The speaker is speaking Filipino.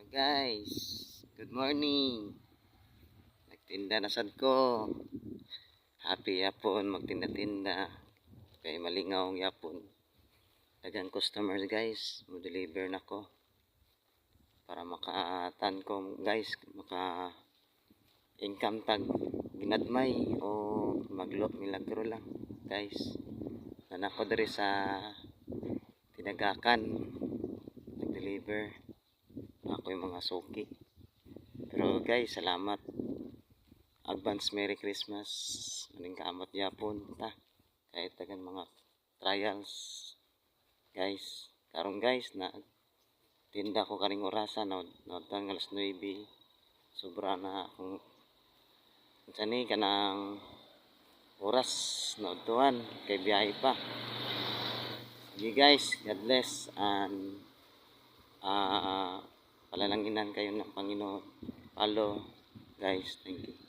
Guys, good morning. Nagtinda na sad ko. Happy yapon magtinda-tinda. Kay malingaw ang yapon. Dagang customers guys, mo deliver na ko para makaatan ko guys, maka income tag ginadmay o milagro lang guys. Nanako diri sa tinagakan nag-deliver ako yung mga suki. Pero guys, salamat. Advance Merry Christmas. Maning kaamot yapon ta. Kahit tagan mga trials. Guys, karon guys na tinda ko kaning orasan na tang alas 9. Sobra na akong sani kanang oras na utuan kay biyahe pa. Sige guys, God bless and palalanginan kayo ng Panginoon. Follow guys, thank you.